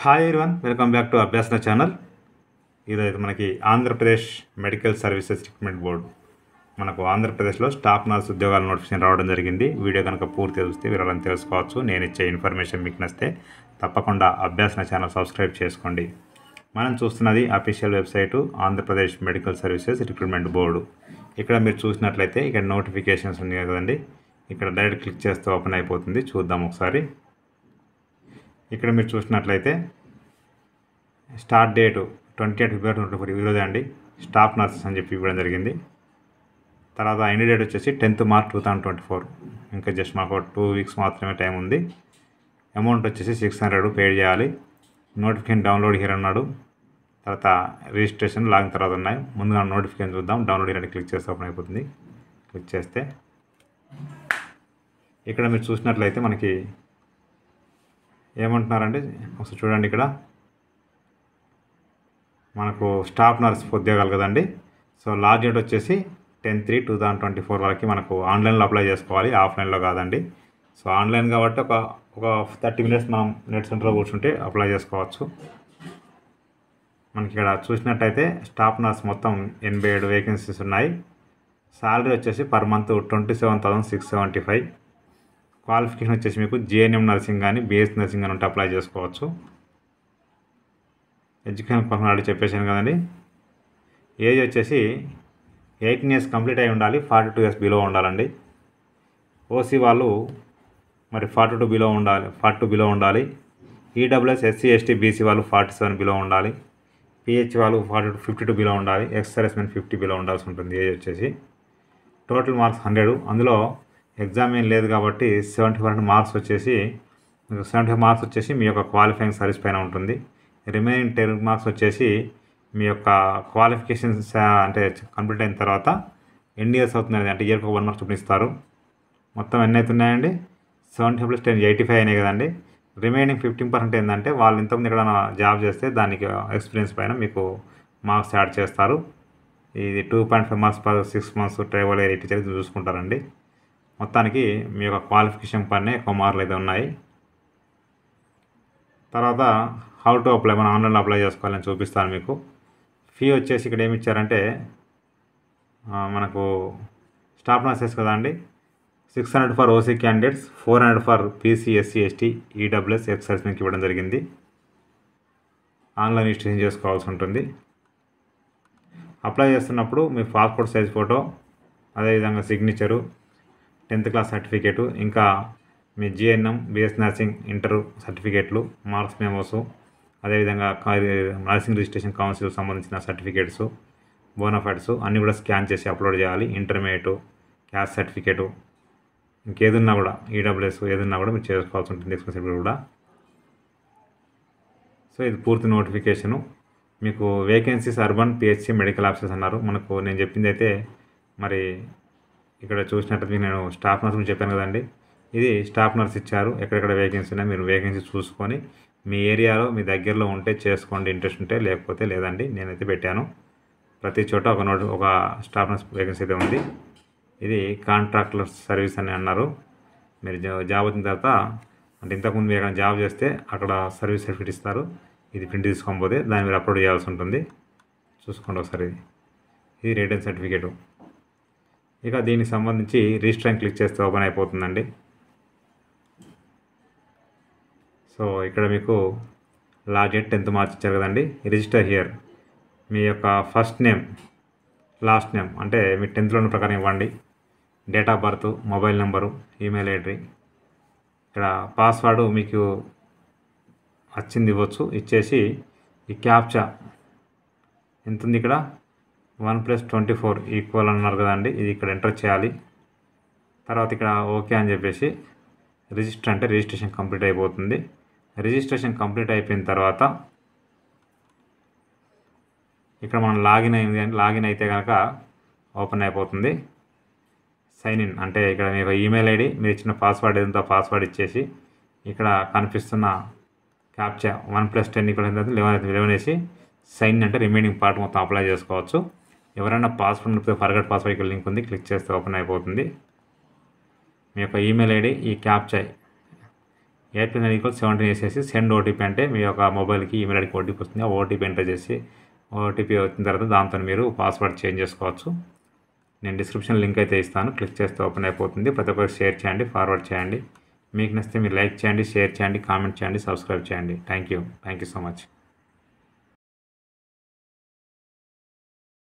Hi everyone, welcome back to అభ్యాసన channel. ఈరోజు మనకి Andhra Pradesh medical services recruitment board మనకు ఆంధ్రప్రదేశ్లో స్టాఫ్ నర్స్ ఉద్యోగాల నోటిఫికేషన్ రావడం జరిగింది. వీడియో కనుక పూర్తి చూస్తే వివరాలను తెలుసుకోవచ్చు. నేను ఇచ్చే ఇన్ఫర్మేషన్ మీకు నచ్చితే తప్పకుండా అభ్యాసన ఛానల్ సబ్స్క్రైబ్ చేసుకోండి. మనం చూస్తున్నది official website Andhra Pradesh medical services recruitment board. ఇక్కడ మీరు చూసినట్లయితే ఇక్కడ నోటిఫికేషన్స్ ఉన్నాయి కదండి, ఇక్కడ డైరెక్ట్ క్లిక్ చేస్తే ఓపెన్ అయిపోతుంది. చూద్దాం ఒకసారి. ఇక్కడ మీరు చూసినట్లయితే స్టార్ట్ డేటు 28 ఫిబ్రవరి 2024 ఈరోజే అండి. స్టాఫ్ నర్సెస్ అని చెప్పి ఇవ్వడం జరిగింది. తర్వాత ఎండ్ డేట్ వచ్చేసి 10th మార్చ్ 2024. ఇంకా జస్ట్ మాకు 2 వీక్స్ మాత్రమే టైం ఉంది. అమౌంట్ వచ్చేసి 600 పే చేయాలి. నోటిఫికేషన్ డౌన్లోడ్ హియర్ అన్నాడు. తర్వాత రిజిస్ట్రేషన్ లాగిన తర్వాత ఉన్నాయి. ముందుగా నోటిఫికేషన్ చూద్దాం. డౌన్లోడ్ హియర్ క్లిక్ చేస్తే ఓపెన్ అయిపోతుంది. క్లిక్ చేస్తే ఇక్కడ మీరు చూసినట్లయితే మనకి ఏమంటున్నారంటే ఒకసారి చూడండి. ఇక్కడ మనకు స్టాఫ్ నర్స్ ఉద్యోగాలు కదండి. సో లాస్ట్ డేట్ వచ్చేసి 10/3/2024 వరకు మనకు ఆన్లైన్లో అప్లై చేసుకోవాలి, ఆఫ్లైన్లో కాదండి. సో ఆన్లైన్ కాబట్టి ఒక 30 మినిట్స్ మనం నెట్ సెంటర్లో కూర్చుంటే అప్లై చేసుకోవచ్చు. మనకి ఇక్కడ చూసినట్టయితే స్టాఫ్ నర్స్ మొత్తం 87 వేకెన్సీస్ ఉన్నాయి. శాలరీ వచ్చేసి పర్ మంత్ 27,675. క్వాలిఫికేషన్ వచ్చేసి మీకు జిఎన్ఎం నర్సింగ్ కానీ బిఎస్ నర్సింగ్ కానీ ఉంటే అప్లై చేసుకోవచ్చు. ఎడ్యుకేషన్ కోసం ఆల్రెడీ చెప్పేసాను కదండి. ఏజ్ వచ్చేసి 18 years కంప్లీట్ అయి ఉండాలి, 42 years బిలో ఉండాలండి. ఓసీ వాళ్ళు మరి 42 బిలో ఉండాలి. ఈడబ్ల్యూఎస్ ఎస్సీ ఎస్టీ బీసీ వాళ్ళు 47 బిలో ఉండాలి. పిహెచ్ వాళ్ళు 52 బిలో ఉండాలి. ఎక్స్ సర్వీస్మెన్ 50 బిలో ఉండాల్సి ఉంటుంది. ఏజ్ వచ్చేసి టోటల్ మార్క్స్ 100. అందులో ఎగ్జామ్ ఏం లేదు కాబట్టి 75 మార్క్స్ వచ్చేసి 75 మార్క్స్ వచ్చేసి మీ యొక్క క్వాలిఫైయింగ్ సర్వీస్ పైన ఉంటుంది. రిమైనింగ్ 10 మార్క్స్ వచ్చేసి మీ యొక్క క్వాలిఫికేషన్స్ అంటే కంప్లీట్ అయిన తర్వాత ఎన్ని ఇయర్స్ అవుతుంది అంటే ఇయర్కి 1 మార్క్స్ చూపిస్తారు. మొత్తం ఎన్ని అవుతున్నాయండి? 70 + 10 85 అయినాయి కదండి. రిమైనింగ్ 15% ఏంటంటే వాళ్ళు ఇంతకుముందు ఎక్కడైనా జాబ్ చేస్తే దానికి ఎక్స్పీరియన్స్ పైన మీకు మార్క్స్ యాడ్ చేస్తారు. ఇది 2.5 marks per 6 months tribal area teacher చూసుకుంటారండి. మొత్తానికి మీ యొక్క క్వాలిఫికేషన్ పైనే ఎక్కువ మార్కులు అయితే ఉన్నాయి. తర్వాత హౌ టు అప్లై, మనం ఆన్లైన్లో అప్లై చేసుకోవాలని చూపిస్తాను మీకు. ఫీ వచ్చేసి ఇక్కడ ఏమి ఇచ్చారంటే మనకు స్టాఫ్ నర్సెస్ కదా అండి, 600 for OC candidates, 400 for PC SC ST EWS ex సర్వీస్మెన్కి ఇవ్వడం జరిగింది. ఆన్లైన్ రిజిస్ట్రేషన్ చేసుకోవాల్సి ఉంటుంది. అప్లై చేస్తున్నప్పుడు మీ పాస్పోర్ట్ సైజ్ ఫోటో, అదేవిధంగా సిగ్నేచరు, 10th క్లాస్ సర్టిఫికేటు, ఇంకా మీ జిఎన్ఎం బిఎస్ నర్సింగ్ ఇంటర్ సర్టిఫికేట్లు, మార్క్స్ మెమోసు, అదేవిధంగా నర్సింగ్ రిజిస్ట్రేషన్ కౌన్సిల్ సంబంధించిన సర్టిఫికేట్స్, బోనఫైడ్స్ అన్నీ కూడా స్కాన్ చేసి అప్లోడ్ చేయాలి. ఇంటర్మీడియట్, క్యాస్ట్ సర్టిఫికేటు, ఇంకేదున్నా కూడా ఈడబ్ల్యూఎస్ ఏదున్నా కూడా మీరు చేసుకోవాల్సి ఉంటుంది. ఎక్స్పీరియన్స్ సర్టిఫికేట్ కూడా. సో ఇది పూర్తి నోటిఫికేషను. మీకు vacancies urban PHC medical officers అన్నారు. మనకు నేను చెప్పింది అయితే మరి ఇక్కడ చూసినట్టు నేను స్టాఫ్ నర్స్ చెప్పాను కదండి. ఇది స్టాఫ్ నర్స్ ఇచ్చారు. ఎక్కడెక్కడ వేకెన్సీ ఉన్నాయి మీరు వేకెన్సీ చూసుకొని మీ ఏరియాలో మీ దగ్గరలో ఉంటే చేసుకోండి, ఇంట్రెస్ట్ ఉంటే. లేకపోతే లేదండి. నేనైతే పెట్టాను ప్రతి చోట ఒక స్టాఫ్ నర్స్ వేకెన్సీ అయితే ఉంది. ఇది కాంట్రాక్టర్ సర్వీస్ అని అన్నారు. మీరు జాబ్ వచ్చిన తర్వాత అంటే ఇంతకుముందు మీరు ఎక్కడ జాబ్ చేస్తే అక్కడ సర్వీస్ సర్టిఫికేట్ ఇస్తారు. ఇది ప్రింట్ తీసుకోకపోతే దాన్ని మీరు అప్లోడ్ చేయాల్సి ఉంటుంది. చూసుకోండి ఒకసారి. ఇది రిటర్న్ సర్టిఫికేటు. ఇక దీనికి సంబంధించి రిజిస్టర్ క్లిక్ చేస్తే ఓపెన్ అయిపోతుందండి. సో ఇక్కడ మీకు లాస్ట్ డేట్ 10th మార్చ్ ఇచ్చారు కదండి. రిజిస్టర్ హియర్ మీ యొక్క ఫస్ట్ నేమ్, లాస్ట్ నేమ్ అంటే మీ 10th ఉన్న ప్రకారం ఇవ్వండి. Date of birth, mobile number, email ID. ఇక్కడ పాస్వర్డ్ మీకు వచ్చింది ఇవ్వచ్చు. ఇచ్చేసి ఈ క్యాప్చా ఎంత ఉంది ఇక్కడ 1+24 ఈక్వల్ అన్నారు కదండి. ఇది ఇక్కడ ఎంటర్ చేయాలి. తర్వాత ఇక్కడ ఓకే అని చెప్పేసి రిజిస్టర్ అంటే రిజిస్ట్రేషన్ కంప్లీట్ అయిపోతుంది. రిజిస్ట్రేషన్ కంప్లీట్ అయిపోయిన తర్వాత ఇక్కడ మనం లాగిన్ అయితే కనుక ఓపెన్ అయిపోతుంది. సైన్ ఇన్ అంటే ఇక్కడ మీకు ఈమెయిల్ ఐడి, మీరు ఇచ్చిన పాస్వర్డ్ ఏదంతో పాస్వర్డ్ ఇచ్చేసి ఇక్కడ కనిపిస్తున్న క్యాప్చా 1+10 ఈక్వల్ 11 వేసి సైన్ అంటే రిమైనింగ్ పార్ట్ మొత్తం అప్లై చేసుకోవచ్చు. ఎవరైనా పాస్వర్డ్ ఫర్గట్ పాస్వర్డ్ ఇక్కడ లింక్ ఉంది, క్లిక్ చేస్తే ఓపెన్ అయిపోతుంది. మీ యొక్క ఈమెయిల్ ఐడి, ఈ క్యాప్చా 8+9=17 వేసేసి సెండ్ ఓటీపీ అంటే మీ యొక్క మొబైల్కి ఈమెయిల్ ఐడికి ఓటీపీ వస్తుంది. ఆ ఓటీపీ ఎంటర్ చేసి ఓటీపీ వచ్చిన తర్వాత దాంతో మీరు పాస్వర్డ్ చేంజ్ చేసుకోవచ్చు. నేను డిస్క్రిప్షన్ లింక్ అయితే ఇస్తాను, క్లిక్ చేస్తే ఓపెన్ అయిపోతుంది. ప్రతి ఒక్కరికి షేర్ చేయండి, ఫార్వర్డ్ చేయండి. మీకు నచ్చితే మీరు లైక్ చేయండి, షేర్ చేయండి, కామెంట్ చేయండి, సబ్స్క్రైబ్ చేయండి. Thank you so much.